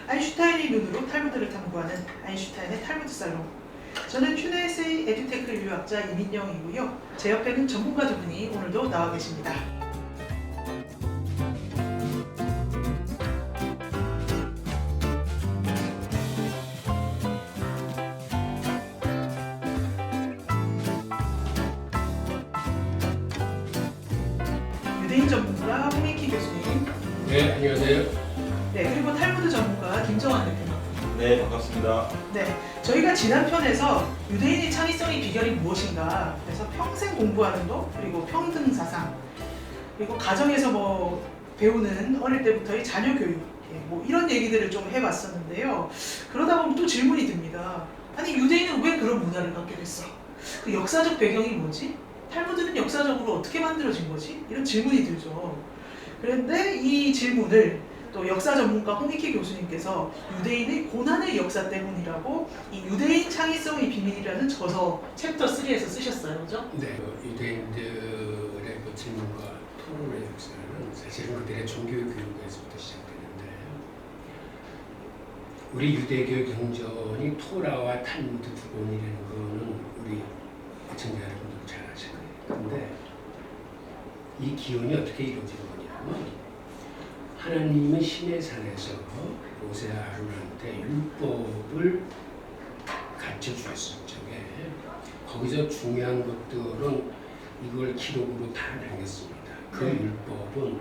아인슈타인의 눈으로 탈무드를 탐구하는 아인슈타인의 탈무드 살롱. 저는 QNSA 에듀테크 인류학자 이민영이고요. 제 옆에는 전문가 두 분이 오늘도 나와 계십니다. 유대인 전문가 홍익희 교수님. 네, 안녕하세요. 네, 그리고 탈무드 전문가 김정환 대표님. 네, 반갑습니다. 네, 저희가 지난 편에서 유대인의 창의성의 비결이 무엇인가, 그래서 평생 공부하는 것, 그리고 평등 사상, 그리고 가정에서 배우는 어릴 때부터의 자녀 교육, 뭐 이런 얘기들을 좀 해봤었는데요. 그러다 보면 또 질문이 듭니다. 아니, 유대인은 왜 그런 문화를 갖게 됐어? 그 역사적 배경이 뭐지? 탈무드는 역사적으로 어떻게 만들어진 거지? 이런 질문이 들죠. 그런데 이 질문을 또 역사 전문가 홍익희 교수님께서 유대인의 고난의 역사 때문이라고 이 유대인 창의성의 비밀이라는 저서 챕터 3에서 쓰셨어요. 그죠? 네, 유대인들의 그 질문과 토론의 역사는 사실은 그들의 종교 교육에서부터 시작되는데, 우리 유대교 경전이 토라와 탈무드 두 권이라는 거는 우리 시청자 여러분들 잘 아실 거예요. 그런데 이 기원이 어떻게 이루어진 거냐면, 하나님은 신의 산에서 모세 아론한테 율법을 가르쳐 주셨을 적에 거기서 중요한 것들은 이걸 기록으로 다 남겼습니다. 그 율법은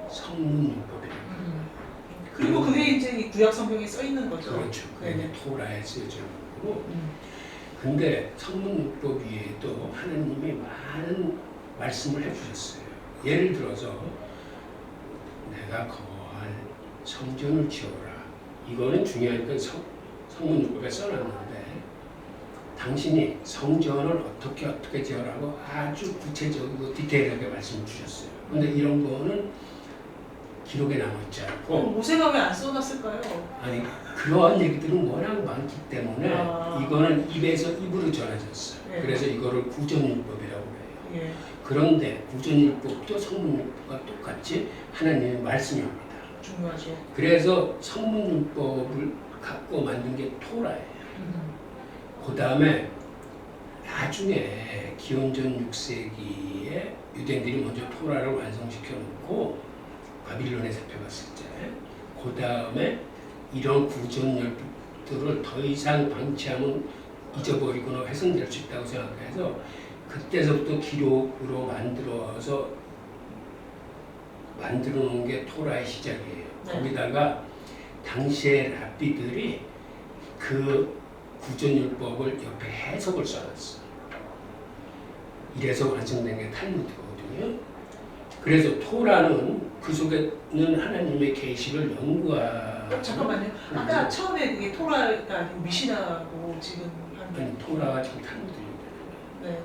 성문율법이라고 합니다. 그리고 그게 이제 이 구약 성경에 써 있는 거죠. 그렇죠. 그게 네. 토라에 쓰여져 있는 거고. 근데 성문율법 위에도 하나님이 많은 말씀을 해주셨어요. 예를 들어서 내가 거할 성전을 지어라. 이거는 중요하니까 성문율법에 써놨는데, 당신이 성전을 어떻게 지어라고 아주 구체적이고 디테일하게 말씀을 주셨어요. 근데 이런 거는 기록에 남아있지 않고, 모세가 왜 안 써놨을까요? 아니, 그러한 얘기들은 워낙 많기 때문에 이거는 입에서 입으로 전해졌어요. 네. 그래서 이거를 구전율법이라고 해요. 예. 그런데 구전율법도 성문율법과 똑같이 하나님의 말씀입니다. 중요하죠. 그래서 성문율법을 갖고 만든 게 토라예요. 그 다음에 나중에 기원전 6세기에 유대인들이 먼저 토라를 완성시켜 놓고 바빌론에 잡혀갔을 때, 그 다음에 이런 구전율법들을 더 이상 방치하면 잊어버리거나 훼손될 수 있다고 생각해서 그때서부터 기록으로 만들어 놓은 게 토라의 시작이에요. 네. 거기다가 당시의 랍비들이 그 구전율법을 옆에 해석을 써놨어. 이래서 완성된 게 탈무드거든요. 그래서 토라는 그 속에는 하나님의 계시를 연구하는. 잠깐만요. 아까 처음에 그게 토라가 아니고 미시나고 지금 한. 아니, 토라가 지금 탈무드예요. 네.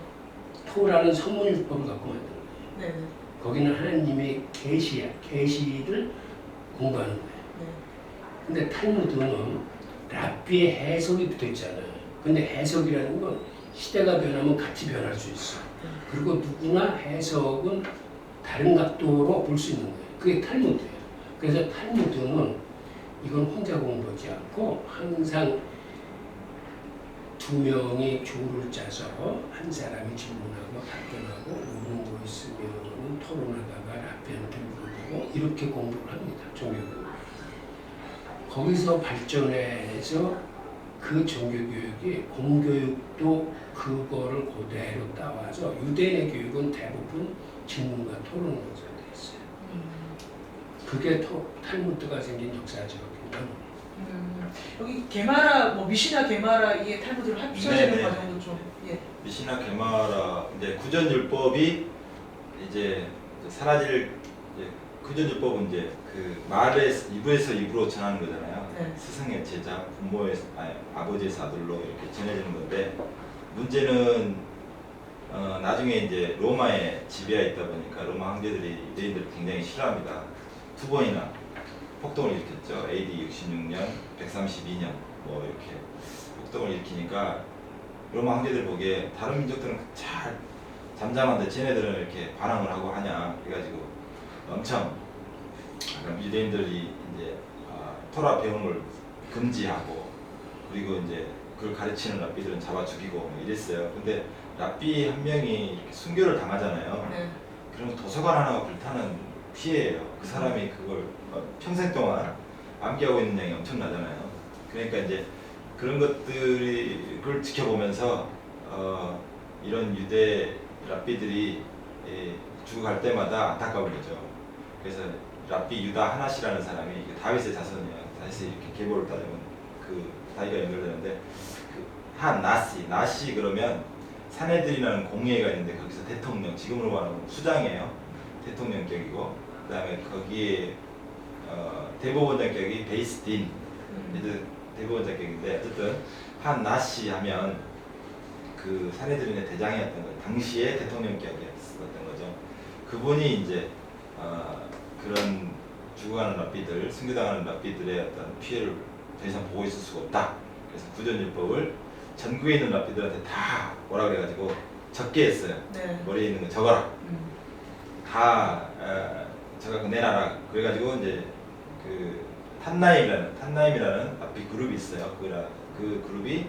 토라는 성문율법을 갖고 만든 거예요. 네. 거기는 하나님의 계시야. 계시를 공부하는 거예요. 네. 근데 탈무드는 랍비의 해석이 붙어 있잖아요. 근데 해석이라는 건 시대가 변하면 같이 변할 수 있어. 그리고 누구나 해석은 다른 각도로 볼 수 있는 거예요. 그게 탈무드예요. 그래서 탈무드는 이건 혼자 공부하지 않고 항상 두 명이 조를 짜서 한 사람이 질문하고 답변하고 모르는 거 있으면 토론하다가 랍비한테 물어보고 이렇게 공부를 합니다. 종교교육. 거기서 발전해서 그 종교교육이 공교육도 그거를 그대로 따와서 유대인의 교육은 대부분 질문과 토론으로 되어 있어요. 그게 탈무드가 생긴 역사적인 건. 여기 게마라, 미시나 게마라 이게 탈무드를 합쳐지는 네네. 과정도 좀. 예. 미시나 게마라 이제 구전율법이 이제 사라질 구전율법은 이제 그 말의 입에서 입으로 전하는 거잖아요. 네. 스승의 제자, 아버지의 아들로 이렇게 전해지는 건데, 문제는 나중에 이제 로마에 지배하에 있다 보니까 로마 황제들이 유대인들을 굉장히 싫어합니다. 두 번이나 폭동을 일으켰죠. AD 66년, 132년 뭐 이렇게 폭동을 일으키니까 로마 황제들 보기에 다른 민족들은 잘 잠잠한데 쟤네들은 이렇게 반항을 하고 하냐, 그래가지고 엄청 유대인들이 이제 토라 배우는 걸 금지하고 그리고 이제 그걸 가르치는 랍비들은 잡아 죽이고 뭐 이랬어요. 근데 랍비 한 명이 이렇게 순교를 당하잖아요. 네. 그러면 도서관 하나가 불타는 피해예요. 그 사람이 그걸 평생 동안 암기하고 있는 양이 엄청나잖아요. 그러니까 이제 그런 것들이 그걸 지켜보면서 이런 유대 랍비들이 죽어갈 때마다 안타까운 거죠. 그래서 랍비 유다 하나시라는 사람이 다윗의 자손이에요. 다윗의 이렇게 계보를 따지면 그 다윗과 연결되는데 한 나시 그러면 사내들이라는 공예가 있는데 거기서 대통령, 지금으로 말하면 수장이에요. 대통령격이고 그 다음에 거기에 대법원장격이 베이스딘 대법원장격인데 어쨌든 한 나시 하면 그 사내들인의 대장이었던 거예요. 당시에 대통령격이었던 거죠. 그분이 이제 그런 죽어가는 랍비들, 순교당하는 랍비들의 어떤 피해를 더 이상 보고 있을 수가 없다. 그래서 구전율법을 전국에 있는 랍비들한테 다 뭐라 그래가지고 적게 했어요. 네. 머리에 있는 거 적어라. 다 적어 내놔라. 그래가지고 이제 그 탄나임이라는 랍비 그룹이 있어요. 그 그룹이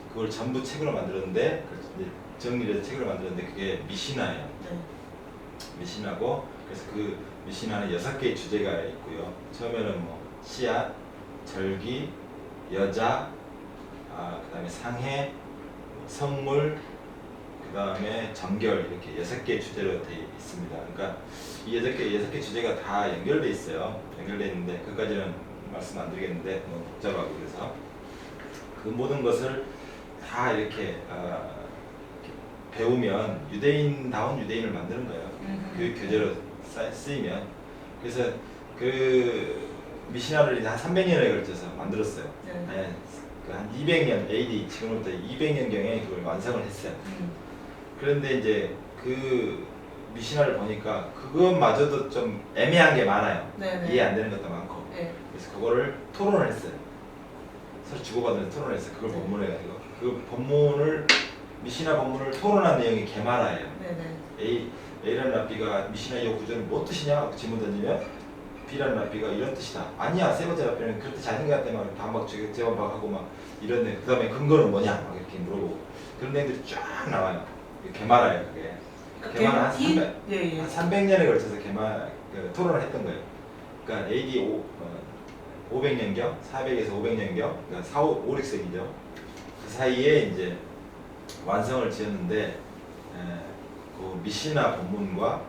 그걸 전부 책으로 만들었는데 이제 정리를 해서 책으로 만들었는데 그게 미시나예요. 네. 미시나고 그래서 그 미시나는 6개의 주제가 있고요. 처음에는 뭐 씨앗, 절기, 여자, 그다음에 상해, 성물, 그다음에 정결 이렇게 6개의 주제로 되어 있습니다. 그러니까 이 6개 주제가 다 연결돼 있어요. 연결돼 있는데 그까지는 말씀 안 드리겠는데 너무 복잡하고 그래서 그 모든 것을 다 이렇게 배우면 유대인다운 유대인을 만드는 거예요. 교육 교재로 쓰이면. 그래서 그 미시나를 이제 한 300년에 걸쳐서 만들었어요. 네. 한 200년 AD 지금부터 200년경에 그걸 완성을 했어요. 그런데 이제 그 미시나를 보니까 그것마저도 좀 애매한 게 많아요. 네네. 이해 안 되는 것도 많고. 네. 그래서 그거를 토론을 했어요. 서로 주고받으면서 토론을 했어요. 그걸 네. 본문해가지고 그 본문을 미시나 본문을 토론한 내용이 게마라예요. 네네. A라는 랍비가 미시나 이 구절은 뭔 뜻이냐 질문 던지면 B라는 랍비가 이런 뜻이다. 아니야 세 번째 랍비는 그렇게 자신 같대 막 반박 재반박하고 막 이런 그 다음에 근거는 뭐냐 막 이렇게 물어보고 그런 내용들이 쫙 나와요. 게마라예요 그게. 게마는 한 300년에 걸쳐서 토론을 했던 거예요. 그러니까 AD 500년경, 400에서 500년경, 그러니까 5, 6세기죠. 그 사이에 이제 완성을 지었는데 그 미시나 본문과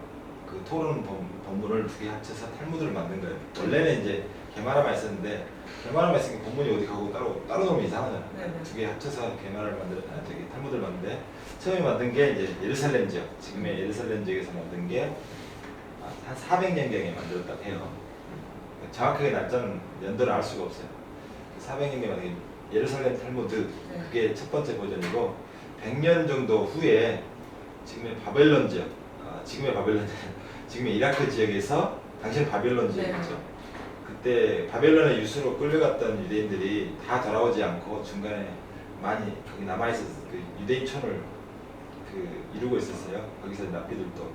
그 토론 본문을 두 개 합쳐서 탈무드를 만든 거예요. 원래는 이제 게마라만 있었는데 게마라만 있으니까 본문이 어디 가고 따로 놓으면 이상하잖아. 두 개 합쳐서 게마라를 탈무드를 만드는데 처음에 만든 게 이제 예루살렘 지역, 지금의 예루살렘 지역에서 만든 게 한 400년경에 만들었다고 해요. 정확하게 날짜는 연도를 알 수가 없어요. 400년경에 만든 게 예루살렘 탈무드, 그게 첫 번째 버전이고 100년 정도 후에 지금의 바벨론 지역, 지금의 이라크 지역에서 당시는 바벨론 지역이죠. 그때 바벨론의 유수로 끌려갔던 유대인들이 다 돌아오지 않고 중간에 많이 거기 남아있어서 그 유대인촌을 이루고 있었어요. 거기서 랍비들도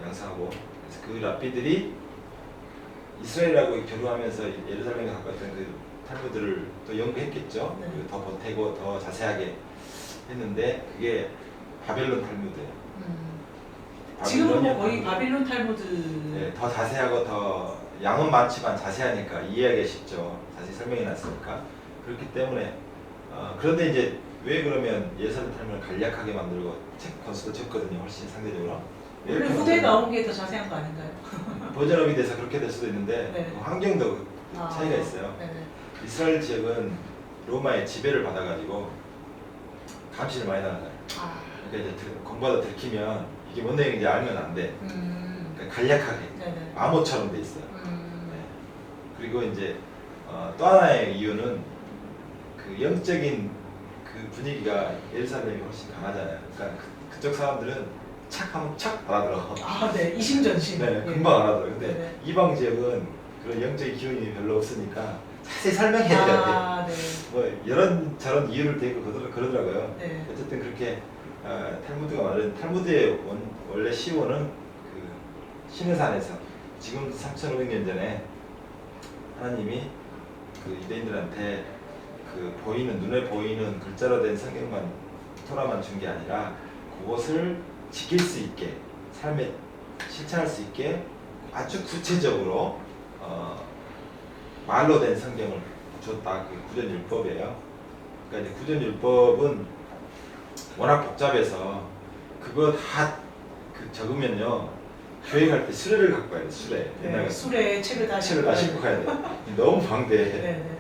양성하고 그래서 그 랍비들이 이스라엘하고 교류하면서 예루살렘에 갖고 왔던 그 탈무드를 또 연구했겠죠. 더 보태고 더 자세하게 했는데 그게 바벨론 탈무드예요. 지금은 뭐 거의 바빌론 탈무드. 네, 더 자세하고 더 양은 많지만 자세하니까 이해하기 쉽죠. 자세히 설명해 놨으니까. 그렇기 때문에 그런데 이제 왜 그러면 예루살렘 탈무드를 간략하게 만들고 책 권수도 적거든요. 훨씬 상대적으로. 원래 후대에 나온 게 더 자세한 거 아닌가요? 버전업이 돼서 그렇게 될 수도 있는데 네. 그 환경도 차이가 있어요. 네네. 이스라엘 지역은 로마의 지배를 받아가지고 감시를 많이 당하잖아요. 그러니까 이제 공부하다 들키면 이게 뭔 내용인지 알면 안 돼. 그러니까 간략하게 네네. 암호처럼 돼 있어요. 네. 그리고 이제 또 하나의 이유는 그 영적인 그 분위기가 예루살렘이 훨씬 강하잖아요. 그러니까 그쪽 사람들은 착 하면 착 알아들어. 네. 이심전심. 네, 금방 알아들어. 근데 네네. 이방 지역은 그런 영적인 기운이 별로 없으니까 자세히 설명해야 돼. 네. 뭐 이런 저런 이유를 대고 그러더라고요. 네. 어쨌든 그렇게 탈무드가 말하는 탈무드의 원래 시원은 그 시내산에서 지금 3,500년 전에 하나님이 그 유대인들한테 그 보이는 눈에 보이는 글자로 된 성경만 토라만 준 게 아니라 그것을 지킬 수 있게 삶에 실천할 수 있게 아주 구체적으로 말로 된 성경을 줬다. 그게 구전율법이에요. 그러니까 이제 구전율법은 워낙 복잡해서 그거 다 그 적으면요 교회 갈 때 수레를 갖고 가야 돼. 수레. 네, 술에 책을 다 책을 다 싣고 가야 돼. 너무 방대해. 네, 네.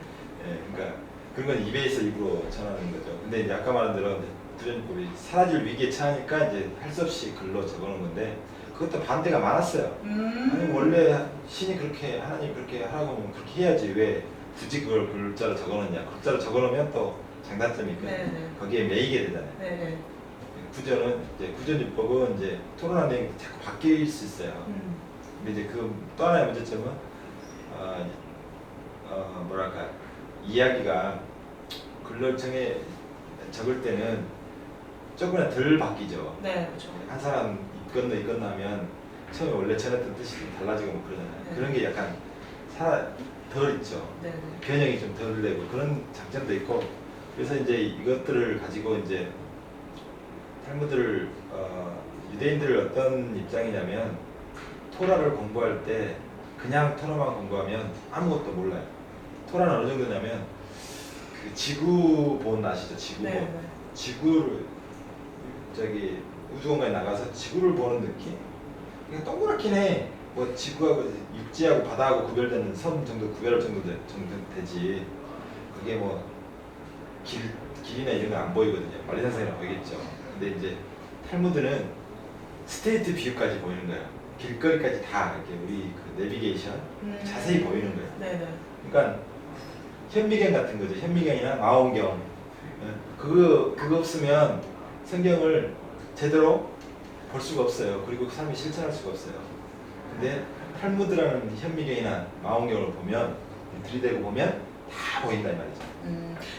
예, 그러니까 그런 건 입에서 입으로 전하는 거죠. 근데 이제 아까 말한 대로 구전율법이 사라질 위기에 처하니까 이제 할 수 없이 글로 적어놓은 건데 그것도 반대가 많았어요. 아니 원래 신이 그렇게 하나님 그렇게 하라고 하면 그렇게 해야지 왜 굳이 그걸 글자로 적어놓냐. 글자로 적어놓으면 또 장단점이 있거든요. 네, 네. 거기에 매이게 되잖아요. 네, 네. 구전은 이제 구전율법은 이제 토론한 내용이 자꾸 바뀔 수 있어요. 근데 이제 그 또 하나의 문제점은 뭐랄까 이야기가 글로 적을 때는 조금이나 덜 바뀌죠. 네, 그렇죠. 한 사람 이건너 하면 처음에 원래 전했던 뜻이 좀 달라지고 뭐 그러잖아요. 네. 그런 게 약간 덜 있죠. 네, 네. 변형이 좀 덜 되고 그런 장점도 있고 그래서 이제 이것들을 가지고 이제 탈무드를 유대인들 어떤 입장이냐면 토라를 공부할 때 그냥 토라만 공부하면 아무것도 몰라요. 토라는 어느 정도냐면 그 지구본 아시죠? 지구본. 네, 네. 지구를 저기 우주공간에 나가서 지구를 보는 느낌? 그냥 동그랗긴 해. 뭐 지구하고 육지하고 바다하고 구별되는 섬 정도 구별할 정도 되지. 그게 뭐 길이나 이런 거 안 보이거든요. 만리산성이나 보이겠죠. 근데 이제 탈무드는 스테이트 뷰까지 보이는 거예요. 길거리까지 다 이렇게 우리 그 내비게이션 자세히 보이는 거예요. 네, 네. 그러니까 현미경 같은 거죠. 현미경이나 망원경. 그거 없으면 성경을 제대로 볼 수가 없어요. 그리고 삶에 실천할 수가 없어요. 근데 탈무드라는 현미경이나 망원경을 보면 들이대고 보면 다 보인다 이 말이죠.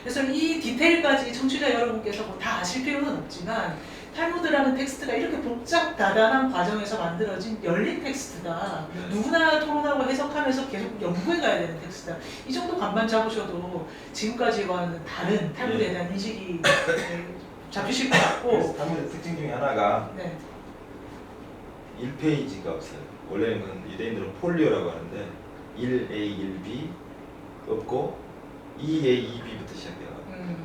그래서 이 디테일까지 청취자 여러분께서 뭐다 아실 필요는 없지만 탈무드라는 텍스트가 이렇게 복잡다단한 과정에서 만들어진 열린 텍스트다. 네. 누구나 토론하고 해석하면서 계속 연구해 가야 되는 텍스트다. 이 정도 감만 잡으셔도 지금까지와는 다른 탈무드에 대한 인식이 잡히실 것 그래서 같고. 탈무드 특징 중에 하나가 네. 1페이지가 없어요. 원래는 그 유대인들은 폴리오라고 하는데 1A, 1B 없고 2A, 2B부터 시작해요.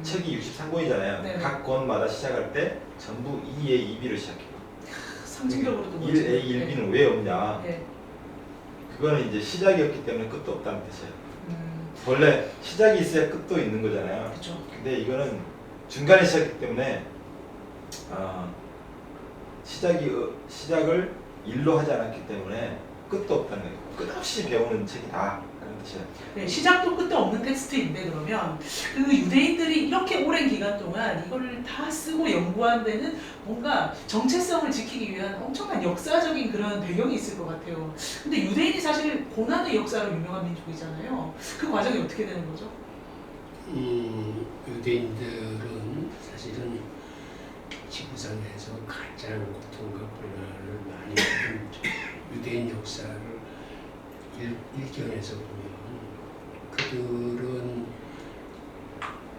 책이 63권이잖아요. 네. 각 권마다 시작할 때 전부 2A, 2B로 시작해요. 상징적으로도 1A, 1B는 왜 없냐? 네. 그거는 이제 시작이었기 때문에 끝도 없다는 뜻이에요. 원래 시작이 있어야 끝도 있는 거잖아요. 그렇죠. 근데 이거는 중간에 시작했기 때문에 시작을 일로 하지 않았기 때문에 끝도 없다는 거예요. 끝없이 배우는 책이다. 그런 뜻이에요. 네, 시작도 끝도 없는 텍스트인데 그러면 그 유대인들이 이렇게 오랜 기간 동안 이거를 다 쓰고 연구한 데는 뭔가 정체성을 지키기 위한 엄청난 역사적인 그런 배경이 있을 것 같아요. 근데 유대인이 사실 고난의 역사로 유명한 민족이잖아요. 그 과정이 어떻게 되는 거죠? 유대인들은 사실은 지구상에서 가장 고통과 고난을 많이 받은 유대인 역사를 일견에서 보면 그들은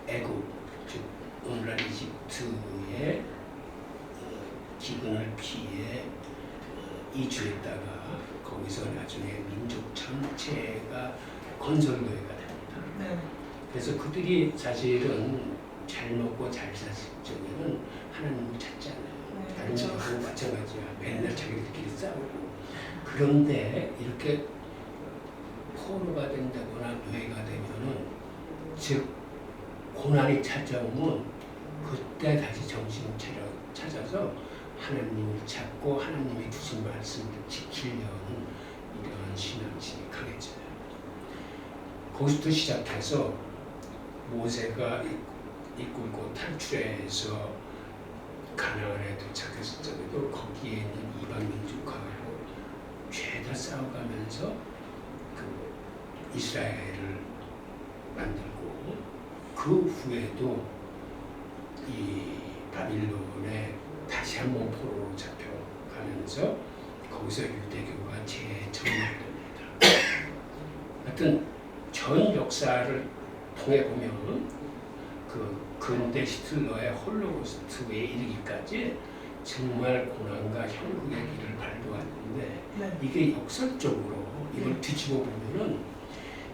애국, 즉 오늘날 이집트의 기근을 피해 이주했다가 거기서 나중에 민족 전체가 건설노예가 됩니다. 네. 그래서 그들이 사실은 잘 먹고 잘 살 적에는 하나님을 찾잖아요. 네, 다른 그렇죠. 민족하고 마찬가지야. 맨날 자기들끼리 싸우고. 그런데 이렇게 포로가 된다거나 노예가 되면은 즉 고난이 찾아오면 그때 다시 정신을 찾아서 하나님을 찾고 하나님이 주신 말씀을 지키려는 이런 신앙심이 강해져요. 거기서부터 시작해서 모세가 이끌고 탈출해서 가나안에 도착했을 적에도 거기에 있는 이방 민족하고 죄다 싸워가면서 그 이스라엘을 만들고 그 후에도 이 바빌론에 다시 한번 포로로 잡혀가면서 거기서 유대교가 재정립됩니다. 하여튼 전 역사를 통해 보면 그 근대 히틀러의 홀로코스트에 이르기까지 정말 고난과 형국의 길을 밟아왔는데 네. 이게 역설적으로 이걸 뒤집어 보면은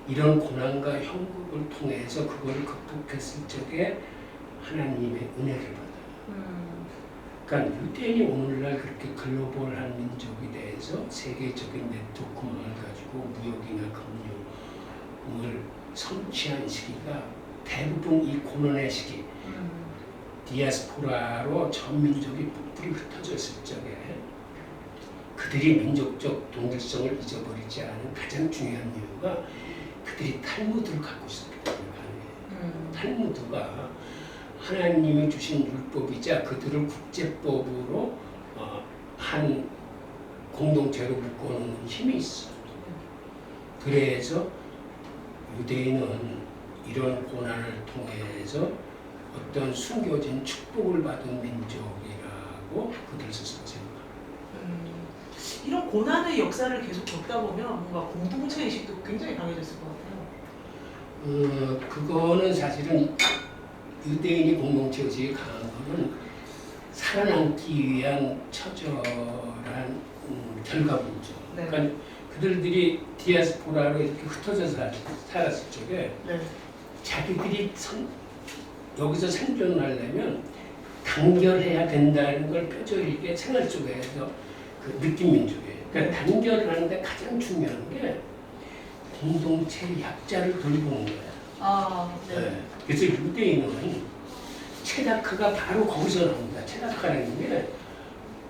이런 고난과 형국을 통해서 그거를 극복했을 적에 하나님의 은혜를 받아요. 그러니까 유대인이 오늘날 그렇게 글로벌한 민족이 돼서 세계적인 네트워크망을 가지고 무역이나 금융을 성취한 시기가 대부분 이 고난의 시기, 디아스포라로 전 민족이 뿔뿔이 흩어졌을 적에 그들이 민족적 동일성을 잊어버리지 않은 가장 중요한 이유가 그들이 탈무드를 갖고 있었기 때문에 탈무드가 하나님이 주신 율법이자 그들을 국제법으로 한 공동체로 묶어놓는 힘이 있어. 그래서 유대인은 이런 고난을 통해서 어떤 숨겨진 축복을 받은 민족이라고 그들 스스로 생각합니다. 이런 고난의 역사를 계속 겪다 보면 뭔가 공동체 의식도 굉장히 강해졌을 것 같아요. 그거는 사실은 유대인이 공동체 의식이 강한 거는 살아남기 위한 처절한 결과물이죠. 네. 그러니까 그들이 디아스포라로 이렇게 흩어져서 살았을 적에 네. 자기들이 여기서 생존을 하려면 단결해야 된다는 걸 뼈저리게 생활 속에서 그 느낀 민족이에요. 그러니까 단결을 하는데 가장 중요한 게 공동체 약자를 돌보는 거예요. 아, 네. 네. 그래서 유대인은 체다크가 바로 거기서 나옵니다. 체다크라는 게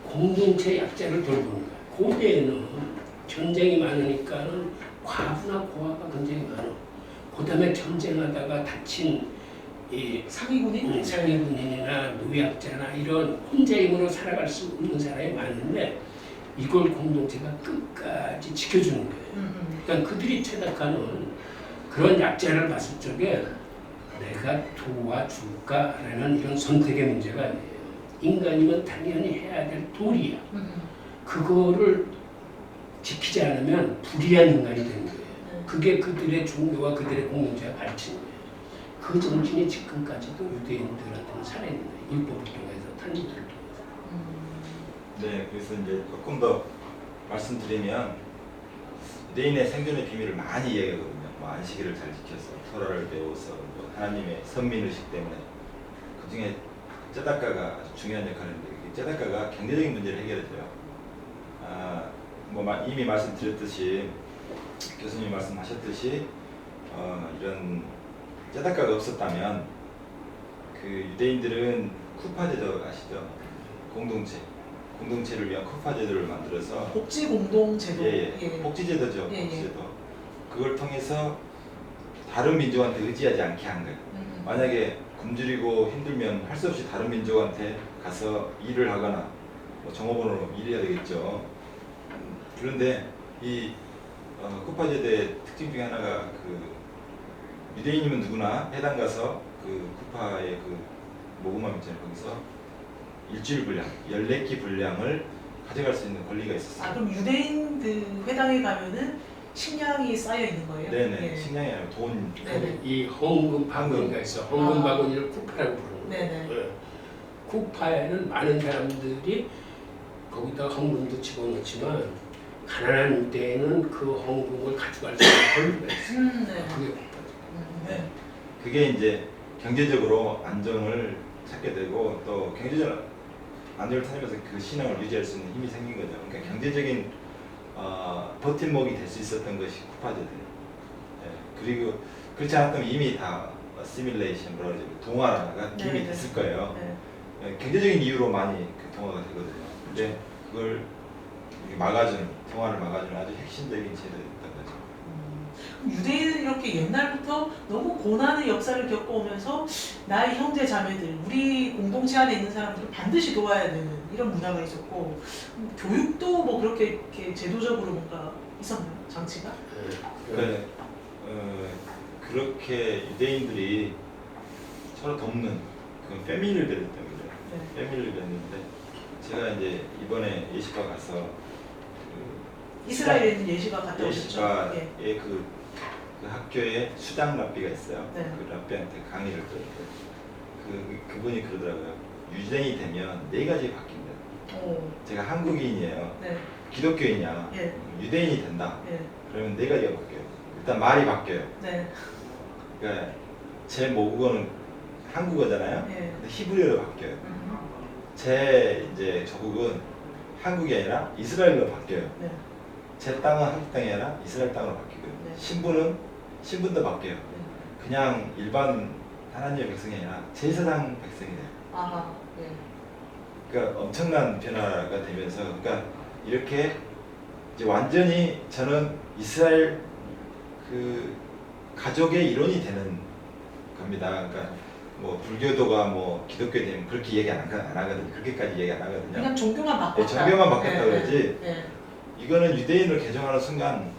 공동체 약자를 돌보는 거예요. 고대에는 전쟁이 많으니까는 과부나 고아가 굉장히 많아. 그다음에 전쟁하다가 다친 이 상위군인? 상위군인이나 노약자나 이런 혼자 힘으로 살아갈 수 없는 사람이 많은데 이걸 공동체가 끝까지 지켜주는 거예요. 그러니까 그들이 체다크는 그런 약자를 봤을 적에 내가 도와줄까라는 이런 선택의 문제가 아니에요. 인간이면 당연히 해야 될 도리야. 그거를 지키지 않으면 불의한 인간이 되는 거예요. 그게 그들의 종교와 그들의 공동체가 가르치는 거예요. 그 정신이 지금까지도 유대인들한테는 살아있는 거예요. 율법을 통해서, 탈무드를 통해서. 네, 그래서 이제 조금 더 말씀드리면 유대인의 생존의 비밀을 많이 이야기하거든요. 뭐 안식일을 잘 지켜서, 토라를 배워서, 뭐 하나님의 선민의식 때문에 그 중에 쩌다카가 아주 중요한 역할을 하는데 쩌다카가 경제적인 문제를 해결해줘요. 뭐 이미 말씀드렸듯이 교수님 말씀하셨듯이 이런 쩌다카가 없었다면 그 유대인들은 쿠파제도 아시죠? 공동체를 위한 쿠파제도를 만들어서 복지 공동제도. 복지제도죠. 예, 예. 복지제도. 그걸 통해서 다른 민족한테 의지하지 않게 한 거예요. 만약에 굶주리고 힘들면 할 수 없이 다른 민족한테 가서 일을 하거나 뭐 종업원으로 일해야 되겠죠. 그런데 이 쿠파제도의 특징 중에 하나가 그 유대인이면 누구나 해당 가서 그 쿠파의 그 모금함 있잖아요. 거기서 일주일 분량, 14끼 분량을 가져갈 수 있는 권리가 있었어요. 아, 그럼 유대인 그 회당에 가면은 식량이 쌓여 있는 거예요? 네네. 예. 식량이 아니라 돈. 네네. 이 헌금 바구니가 있어. 헌금 바구니를 쿠파라고 부르는 거예요. 네네. 네. 쿠파에는 많은 사람들이 거기다 헌금도 집어넣지만 가난한 유대인은 그 헌금을 가져갈 수 있는 권리가 있어요. 네. 그게 쿠파죠. 네. 그게 이제 경제적으로 안정을 찾게 되고 또 경제적 안정을 찾으면서 그 신앙을 유지할 수 있는 힘이 생긴 거죠. 그러니까 경제적인 버팀목이 될 수 있었던 것이 쿠파제도예요. 네. 그리고 그렇지 않았다면 이미 다 시뮬레이션 뭐라 그러죠? 동화가 이미 네, 됐을 거예요. 네. 경제적인 이유로 많이 그 동화가 되거든요. 근데 그걸 막아주는 동화를 막아주는 아주 핵심적인 제도였던 거죠. 유대인은 이렇게 옛날부터 너무 고난의 역사를 겪어오면서 나의 형제 자매들, 우리 공동체 안에 있는 사람들을 반드시 도와야 되는 이런 문화가 있었고 교육도 뭐 그렇게 이렇게 제도적으로 뭔가 있었나요? 장치가? 그러니까 그렇게 유대인들이 서로 돕는 그 패밀리를 맺었던 거죠. 네. 패밀리를 맺는데 제가 이제 이번에 예시가 가서 이스라엘에 있는 예시가 갔다 오셨죠? 예시가의 그 그 학교에 수장 랍비가 있어요. 네. 그 랍비한테 강의를 들었는데 그분이 그러더라고요. 유대인이 되면 4가지 바뀝니다. 오. 제가 한국인이에요. 네. 기독교인이야. 예. 유대인이 된다. 예. 그러면 4가지가 바뀌어요. 일단 말이 바뀌어요. 네. 그러니까 제 모국어는 한국어잖아요. 예. 근데 히브리어로 바뀌어요. 제 이제 조국은 한국이 아니라 이스라엘로 바뀌어요. 네. 제 땅은 한국 땅이 아니라 이스라엘 땅으로 바뀌고요. 네. 신분도 바뀌어요. 그냥 일반 하나님의 백성이 아니라 제사장 백성이 돼요. 아하. 예. 그러니까 엄청난 변화가 되면서, 그러니까 이렇게 이제 완전히 저는 이스라엘 그 가족의 일원이 되는 겁니다. 그러니까 뭐 불교도가 뭐 기독교에 되면 그렇게 얘기 안 하거든요. 그렇게까지 얘기 안 하거든요. 그냥 종교만 네, 바꿨다. 종교만 바뀌었다 네. 그러지. 네. 이거는 유대인으로 개종하는 순간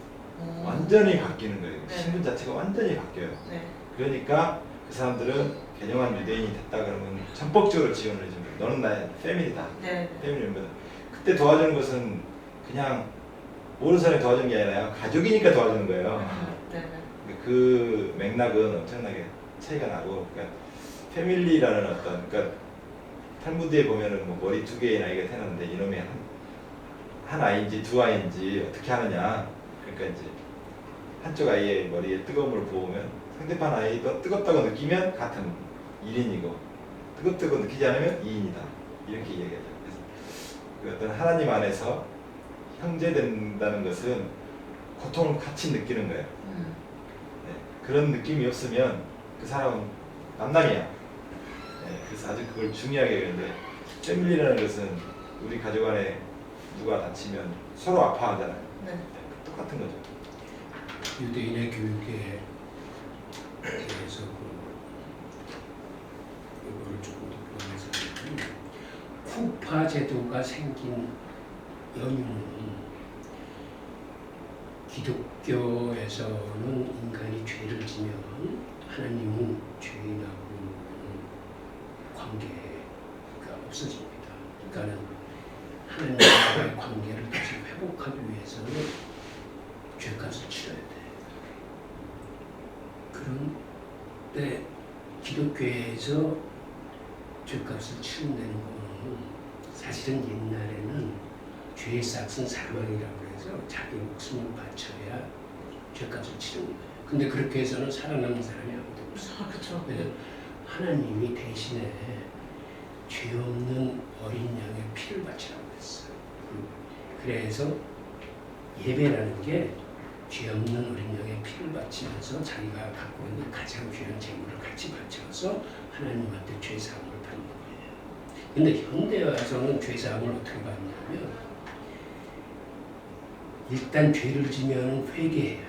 완전히 바뀌는 거예요. 네. 신분 자체가 완전히 바뀌어요. 네. 그러니까 그 사람들은 개종한 유대인이 됐다 그러면 전폭적으로 지원을 해줍니다. 너는 나의 패밀리다. 네. 패밀리 멤버다. 그때 도와주는 것은 그냥 모르는 사람이 도와주는 게 아니라 가족이니까 도와주는 거예요. 네. 그 맥락은 엄청나게 차이가 나고, 그러니까 패밀리라는 어떤, 그러니까 탈무드에 보면은 뭐 머리 2개의 아이가 태어났는데 이놈이 한 아이인지 2아이인지 어떻게 하느냐. 그러니까 이제 한쪽 아이의 머리에 뜨거움을 부으면 상대방 아이도 뜨겁다고 느끼면 같은 1인이고 뜨겁다고 느끼지 않으면 2인이다. 이렇게 이야기하죠. 그래서 그 어떤 하나님 안에서 형제된다는 것은 고통을 같이 느끼는 거예요. 네, 그런 느낌이 없으면 그 사람은 남남이야. 네, 그래서 아주 그걸 중요하게 여기는데, 패밀리라는 것은 우리 가족 안에 누가 다치면 서로 아파하잖아요. 네. 똑같은 거죠. 유대인의 교육에 대해서 이거를 조금 더 보면서 쿠파 제도가 생긴 연유는 기독교에서는 인간이 죄를 지면 하나님은 죄인하고 관계가 없어집니다. 그러니까는 하나님과의 관계를 다시 회복하기 위해서는 죄값을 치러야 돼. 그런데 기독교에서 죄값을 치른다는 거는 사실은 옛날에는 죄의 싹은 사망이라고 해서 자기 목숨을 바쳐야 죄값을 치르는 거예요. 근데 그렇게 해서는 살아남는 사람이 아무도 없어. 그렇죠. 그래서 하나님이 대신에 죄 없는 어린 양의 피를 바치라고 했어요. 그래서 예배라는 게 죄 없는 어린 양의 피를 바치면서 자기가 갖고 있는 가장 귀한 재물을 같이 바쳐서 하나님한테 죄 사함을 받는 거예요. 근데 현대 와서는 죄 사함을 어떻게 받냐면 일단 죄를 지면 회개해야 돼.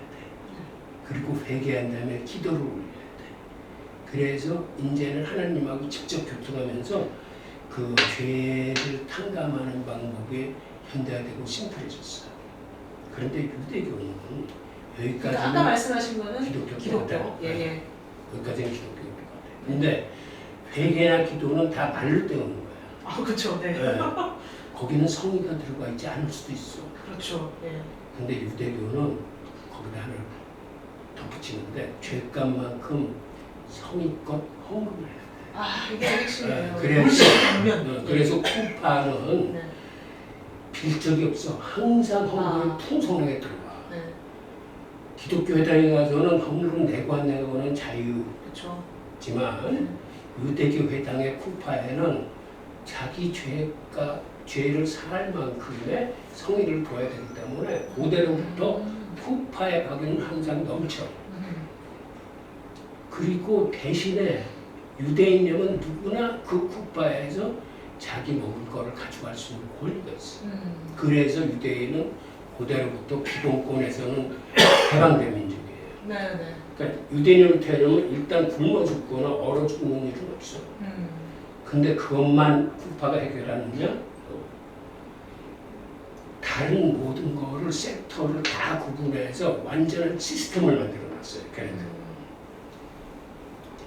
그리고 회개한 다음에 기도를 올려야 돼. 그래서 이제는 하나님하고 직접 교통하면서 그 죄를 탕감하는 방법이 현대화되고 심플해졌어요. 그런데 유대교는 여기까지는 그러니까 아까 말씀하신 거는 기독교. 기독교. 예, 예. 여기까지는 기독교인 것 같아요. 근데 회개나 기도는 다 말로 때우는 거예요. 아, 그렇죠. 네. 네. 거기는 성의가 들어가 있지 않을 수도 있어. 그렇죠. 예. 근데 유대교는 거기다 하나 덧붙이는데 죄값만큼 성의껏 헌금을 해야 돼. 아, 이게 핵심이에요. 그래서 당면. 그래서 쿠파는 네. 빌 적이 없어. 항상 헌금이 풍성하게 들어와. 네. 기독교 회당에 가서는 헌금을 내고 안 내고는 그렇죠. 자유지만 유대교 회당의 쿠파에는 자기 죄를 사할 만큼의 성의를 둬야 되기 때문에 그대로부터 쿠파에 가기는 항상 넘쳐. 그리고 대신에 유대인이면 누구나 그 쿠파에서 자기 먹을 거를 가져갈 수 있는 권리가 있어. 그래서 유대인은 그대로부터 기본권에서는 해방된 민족이에요. 네, 네. 그러니까 유대인으로 태어나면 일단 굶어 죽거나 얼어 죽는 일은 없어. 근데 그것만 쿠파가 해결하느냐? 다른 모든 거를 섹터를 다 구분해서 완전한 시스템을 만들어놨어요.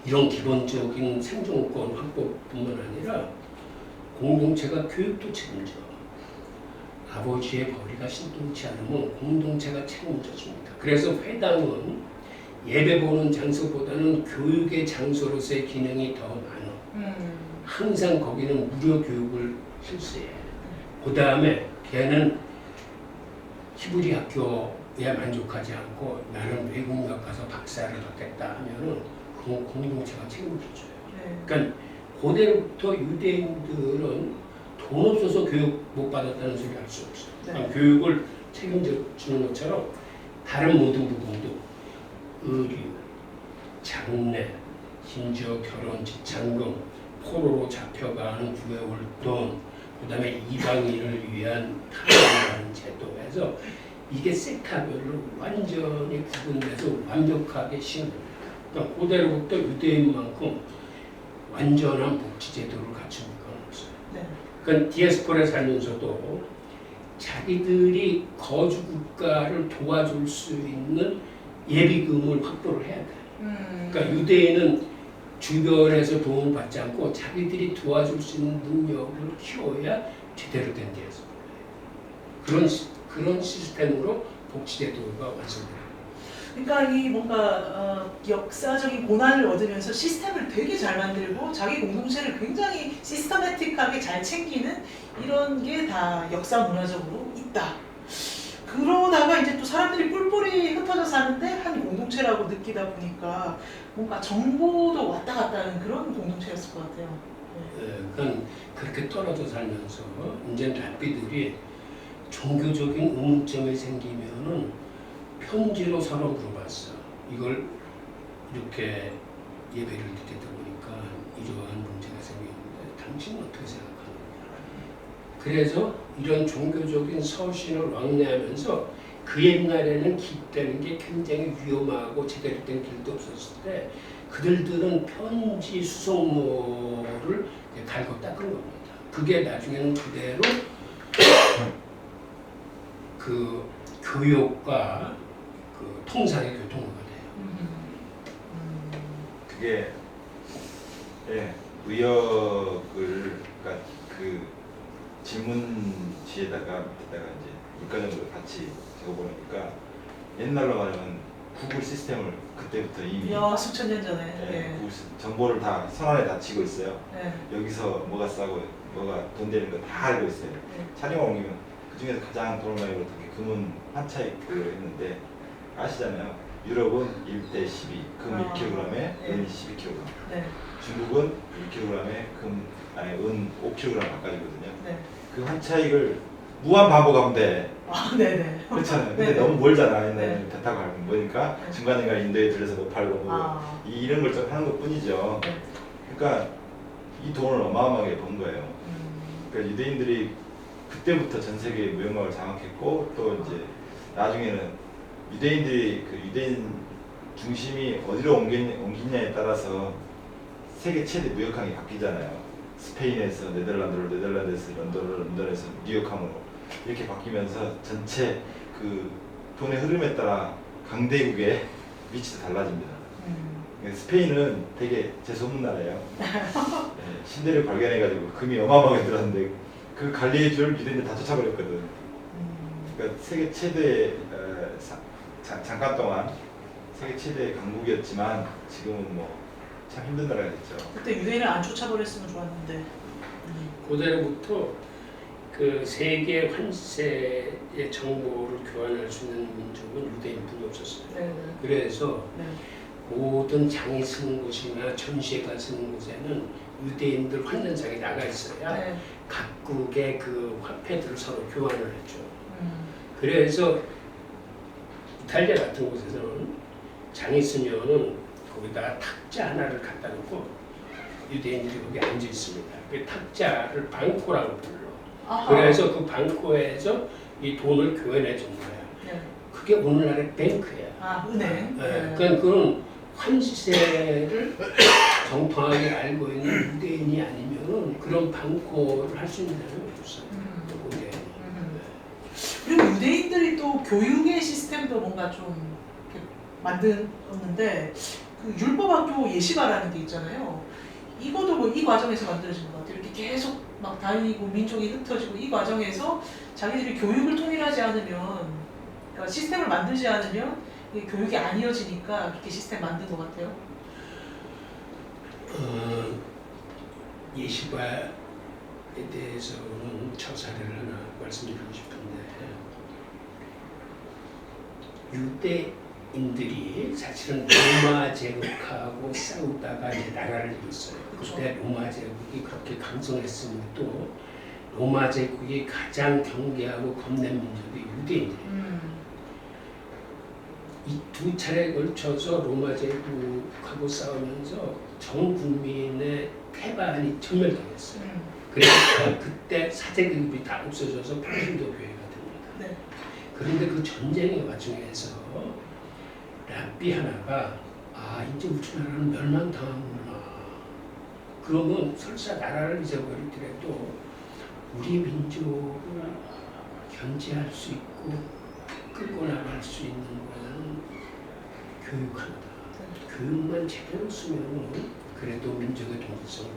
이런 기본적인 생존권 확보뿐만 아니라 공동체가 교육도 책임져. 아버지의 벌이가 신통치 않으면 공동체가 책임져 줍니다. 그래서 회당은 예배 보는 장소보다는 교육의 장소로서의 기능이 더 많아. 항상 거기는 무료 교육을 실시해. 그 다음에 걔는 히브리 학교에 만족하지 않고 나는 외국학 가서 박사를 받겠다 하면은 그건 공동체가 책임져줘요. 네. 그러니까 고대로부터 유대인들은 돈 없어서 교육 못 받았다는 소리 할 수 없어. 네. 그러니까 교육을 책임져 주는 것처럼 다른 모든 부분도 의류, 장례, 심지어 결혼, 직장금, 포로로 잡혀가는 구해올 돈, 그 다음에 이방인을 위한 탄원이라는 제도에서 이게 섹터별로 완전히 구분돼서 완벽하게 시행됩니다. 그러니까 고대로부터 유대인만큼 완전한 복지제도를 갖춘 건 없어요. 네. 그러니까 디아스포라에 살면서도 자기들이 거주 국가를 도와줄 수 있는 예비금을 확보를 해야 돼. 그러니까 유대인은 주변에서 도움을 받지 않고 자기들이 도와줄 수 있는 능력을 키워야 제대로 된 디아스포라예요. 그런 시스템으로 복지제도가 완성돼요. 그러니까 이 뭔가 역사적인 고난을 얻으면서 시스템을 되게 잘 만들고 자기 공동체를 굉장히 시스테매틱하게 잘 챙기는 이런 게 다 역사 문화적으로 있다. 그러다가 이제 또 사람들이 뿔뿔이 흩어져 사는데 한 공동체라고 느끼다 보니까 뭔가 정보도 왔다 갔다 하는 그런 공동체였을 것 같아요. 네. 그러니까 그렇게 떨어져 살면서 이제 랍비들이 종교적인 의문점이 생기면은 편지로 서로 물어봤어. 이걸 이렇게 예배를 드리다 보니까 이러한 문제가 생겼는데 당신은 어떻게 생각하느냐. 그래서 이런 종교적인 서신을 왕래하면서 그 옛날에는 기다는 게 굉장히 위험하고 제대로 된 길도 없었을 때 그들은 편지 수송로를 갈고 닦은 겁니다. 그게 나중에는 그대로 그 교육과 그 통상의 교통로가 돼요. 그게 의역을 그러니까 그 질문지에다가 밑에다가 이제 일과정으로 같이 적어보니까 옛날로 말하면 구글 시스템을 그때부터 이미 야, 수천 년 전에. 네. 구글 정보를 다 손안에 다 쥐고 있어요. 네. 여기서 뭐가 싸고 뭐가 돈 되는 거 다 알고 있어요. 네. 촬영을 옮기면 그 중에서 가장 돈을 많이 벌었던 게 금은 환차익을 했는데 아시잖아요. 유럽은 1대 12, 금 1kg에 네. 은 12kg. 네. 중국은 1kg에 은 5kg 바꿔주거든요. 네. 그 환차익을 무한 반복하면 돼. 아, 네네. 그렇잖아요. 근데 네네. 너무 멀잖아. 옛날에 네. 배 타고 가면 뭐니까 네. 중간중간 인도에 들려서 못 팔고 뭐 아. 이런 걸 좀 하는 것 뿐이죠. 네. 그러니까 이 돈을 어마어마하게 번 거예요. 그러니까 유대인들이 그때부터 전 세계 무역망을 장악했고 또 이제 나중에는 유대인들이 그 유대인 중심이 어디로 옮기냐에 따라서 세계 최대 무역항이 바뀌잖아요. 스페인에서 네덜란드로, 네덜란드에서 런던으로, 런던에서 뉴욕항으로 이렇게 바뀌면서 전체 그 돈의 흐름에 따라 강대국의 위치도 달라집니다. 스페인은 되게 재수없는 나라예요. 네, 신대를 발견해가지고 금이 어마어마하게 들었는데 그 관리해줄 유대인들 다 쫓아버렸거든. 그러니까 세계 최대 잠깐 동안 세계 최대 강국이었지만 지금은 뭐 참 힘든 나라가 됐죠. 그때 유대인을 안 쫓아버렸으면 좋았는데. 고대로부터 그 세계 환세의 정보를 교환할 수 있는 민족은 유대인뿐이 없었어요. 네. 그래서 네. 모든 장이 쓰는 곳이나 전시회가 쓰는 곳에는 유대인들 환전상이 나가 있어야 네. 각국의 그 화폐들을 서로 교환을 했죠. 그래서 이탈리아 같은 곳에서는 장이 쓰면은 거기다가 탁자 하나를 갖다 놓고 유대인들이 거기 앉아 있습니다. 그 탁자를 방코라고 불러. 아하. 그래서 그 방코에서 이 돈을 교환해 준 거예요. 네. 그게 오늘날의 뱅크예요. 아, 은행. 네. 그러니까 그런 환시세를 정통하게 알고 있는 유대인이 아니면은 그런 방코를 할 수 있는 사람이 없어요. 근데 그리고 유대인들이 또 교육의 시스템도 뭔가 좀 이렇게 만들었는데 그 율법학교 예시가라는 게 있잖아요. 이것도 뭐 이 과정에서 만들어진 것 같아요. 이렇게 계속 막 다니고 민족이 흩어지고 이 과정에서 자기들이 교육을 통일하지 않으면, 그러니까 시스템을 만들지 않으면 그게 교육이 안 이어지니까 그렇게 시스템 만든 것 같아요. 예시과에 대해서는 저 사례를 하나 말씀드리고 싶은데 유대인들이 사실은 로마 제국하고 싸우다가 이제 나라를 이뤘어요. 그때 로마 제국이 그렇게 강성했음에도 로마 제국이 가장 경계하고 겁낸 민족이 유대인들이에요. 이 두 차례에 걸쳐서 로마 제국하고 싸우면서 전 국민의 태반이 전멸당했어요. 그래서 그때 사제급이 다 없어져서 평신도 교회가 됩니다. 네. 그런데 그 전쟁의 와중에서 랍비 하나가 이제 우리나라는 멸망당하는구나. 그러면 설사 나라를 잊어버리더라도 우리 민족을 견제할 수 있고 끌고 나갈 수 있는 것은 교육한다. 교육만 제대로 쓰면 그래도 민족의 독립성을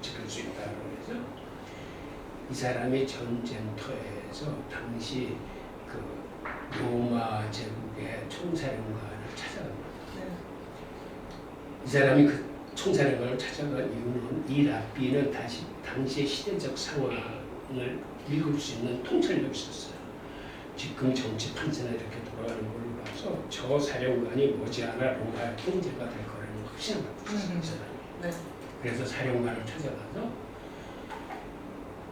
지킬 수 있다. 그래서 이 사람이 전쟁터에서 당시 그 로마 제국의 총사령관을 찾아갑니다. 네. 이 사람이 그 총사령관을 찾아간 이유는 이 랍비는 당시의 시대적 상황을 읽을 수 있는 통찰력이 있었어요. 지금 정치 판세는 이렇게 돌아가는 걸로 봐서 저 사령관이 머지않아 로마의 통제가 될 거라는 확신을 갖고 있어요. 이 사람이. 네. 그래서 사령관을 찾아가서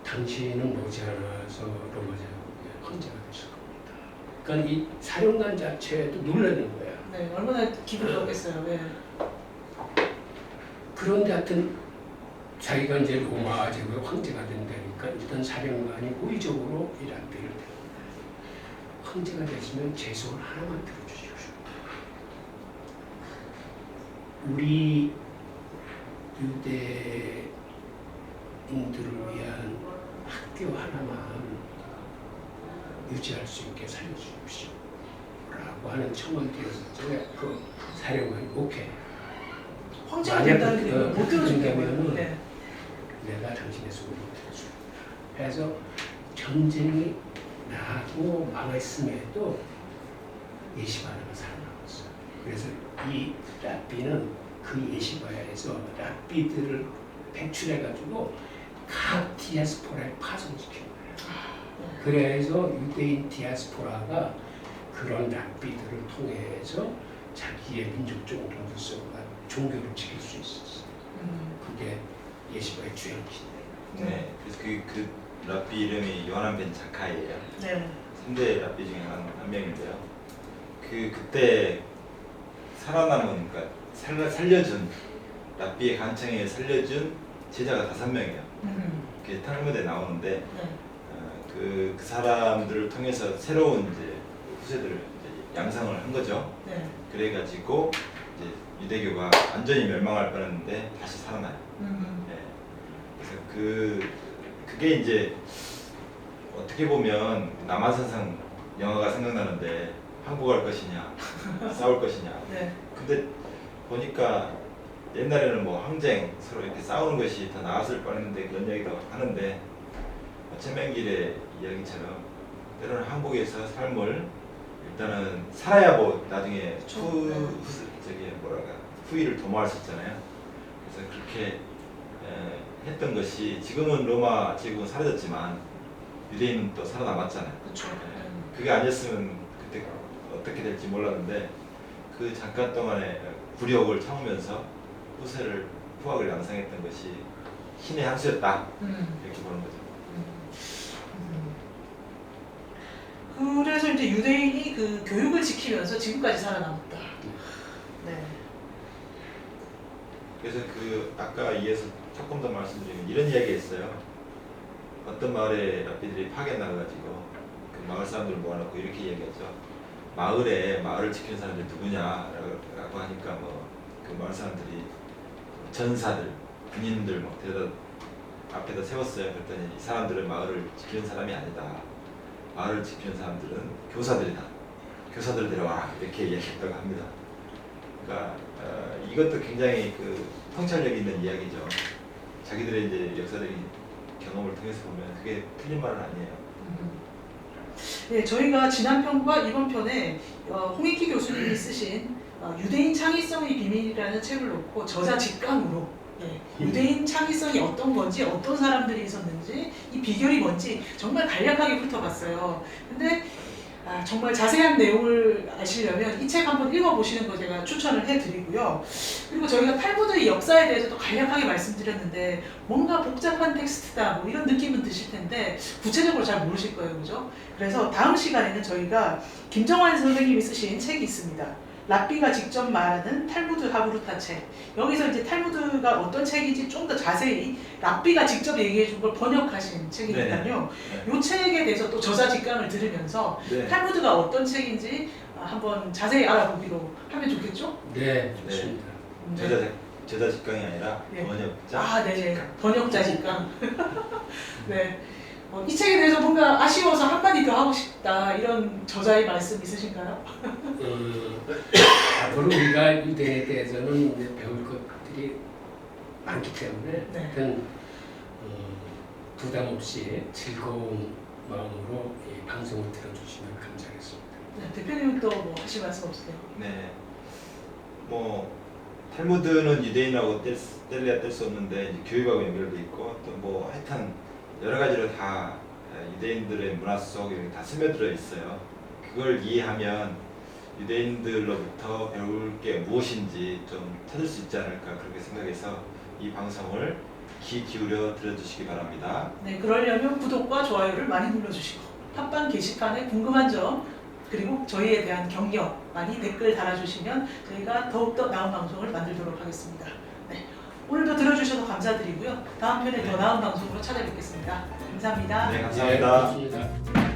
당신은 머지않아서 로마 제국의 황제가 되실 겁니다. 그러니까 이 사령관 자체도 놀라는 거야. 네. 얼마나 기분이 좋겠어요. 네. 그런데 하여튼 자기가 이제 로마 제국의 황제가 된다니까 일단 사령관이 호의적으로 이 랍비를 데려옵니다. 황제가 되시면 제소를 하나만 들어주십시오. 우리 유대인들을 위한 학교 하나만 유지할 수 있게 살려주십시오. 라고 하는 청원을 드렸을 때 그 사령관이 오케이. 황제가 된다는 게 못 들어준다고요. 네. 내가 당신의 소리를 들어줄. 그래서 전쟁이 나고 망했음에도 예시바라가 살아남았어요. 그래서 이 랍비는 그 예시바에서 랍비들을 배출해가지고 각 디아스포라에 파송시킨 거예요. 그래서 유대인 디아스포라가 그런 랍비들을 통해서 자기의 민족적 동질성과 종교를 지킬 수 있었어요. 그게 예시바의 주역이시네요. 네. 그래서 그 랍비 이름이 요하난 벤 자카이예요. 네. 3대 랍비 중에 한 명인데요. 그때 살아남은, 그러니까 살려준 랍비의 간청에 살려준 제자가 5명이에요. 그게 탈무드에 나오는데 네. 그 사람들을 통해서 새로운 이제 후세들을 이제 양성을 한 거죠. 네. 그래가지고 이제 유대교가 완전히 멸망할 뻔했는데 다시 살아나요. 네. 그래서 그게 이제 어떻게 보면 남한산상 영화가 생각나는데 항복할 것이냐 싸울 것이냐. 네. 근데 보니까 옛날에는 뭐 항쟁 서로 이렇게 싸우는 것이 더 나았을 뻔했는데 그런 이야기도 하는데 천명길의 이야기처럼 때로는 항복에서 삶을 일단은 살아야 뭐 나중에 후위를 도모할 수 있잖아요. 그래서 그렇게 했던 것이 지금은 로마 제국은 사라졌지만 유대인은 또 살아남았잖아요. 그렇죠. 그게 아니었으면 그때 어떻게 될지 몰랐는데 그 잠깐 동안에 굴욕을 참으면서 후학을 양성했던 것이 신의 한 수였다. 이렇게 보는 거죠. 그래서 이제 유대인이 그 교육을 지키면서 지금까지 살아남았다. 네. 그래서 그 아까 이어서 조금 더 말씀드리면 이런 이야기했어요. 어떤 마을에 랍비들이 파견 나가가지고 그 마을 사람들을 모아놓고 이렇게 이야기했죠. 마을을 지키는 사람들이 누구냐라고 하니까 뭐 그 마을 사람들이 전사들, 군인들 막 데려다 앞에다 세웠어요. 그랬더니 이 사람들은 마을을 지키는 사람이 아니다. 마을을 지키는 사람들은 교사들이다. 교사들 데려와라. 이렇게 이야기했다고 합니다. 그러니까 이것도 굉장히 그 통찰력 있는 이야기죠. 자기들의 이제 역사적인 경험을 통해서 보면 그게 틀린 말은 아니에요. 네, 저희가 지난 편과 이번 편에 홍익희 교수님이 쓰신 유대인 창의성의 비밀이라는 책을 놓고 저자 직감으로 유대인 창의성이 어떤 건지, 어떤 사람들이 있었는지, 이 비결이 뭔지 정말 간략하게 훑어봤어요. 근데 정말 자세한 내용을 아시려면 이 책 한번 읽어보시는 거 제가 추천을 해드리고요. 그리고 저희가 탈무드의 역사에 대해서도 간략하게 말씀드렸는데 뭔가 복잡한 텍스트다 뭐 이런 느낌은 드실 텐데 구체적으로 잘 모르실 거예요, 그죠? 그래서 다음 시간에는 저희가 김정환 선생님이 쓰신 책이 있습니다. 랍비가 직접 말하는 탈무드 하브루타 책. 여기서 이제 탈무드가 어떤 책인지 좀 더 자세히 랍비가 직접 얘기해 준 걸 번역하신 책이니까요. 네. 이 책에 대해서 또 저자 직감을 들으면서 네. 탈무드가 어떤 책인지 한번 자세히 알아보기로 하면 좋겠죠? 네, 좋습니다. 저자 직강이 아니라 네. 번역자. 네. 번역자 직감. 네. 이 책에 대해서 뭔가 아쉬워서 한마디 더 하고 싶다 이런 저자의 말씀 있으신가요? 앞으로 우리가 유대에 대해서는 이제 배울 것들이 많기 때문에 네. 하여튼 부담 없이 즐거운 마음으로 이 방송을 들어주시면 감사하겠습니다. 네, 대표님은 또 뭐 하실 말씀 없으세요? 네. 뭐 탈무드는 유대인하고 뗄래야 뗄 수 없는데 이제 교육하고 연결돼 있고 또 뭐 하여튼 여러 가지로 다 유대인들의 문화 속에 다 스며들어 있어요. 그걸 이해하면 유대인들로부터 배울 게 무엇인지 좀 찾을 수 있지 않을까 그렇게 생각해서 이 방송을 귀 기울여 들어주시기 바랍니다. 네, 그러려면 구독과 좋아요를 많이 눌러주시고 팟빵 게시판에 궁금한 점 그리고 저희에 대한 격려 많이 댓글 달아주시면 저희가 더욱더 나은 방송을 만들도록 하겠습니다. 네, 오늘도 들어주셔서 감사드리고요. 다음 편에 더 나은 방송으로 찾아뵙겠습니다. 감사합니다. 네, 감사합니다. 네, 고맙습니다.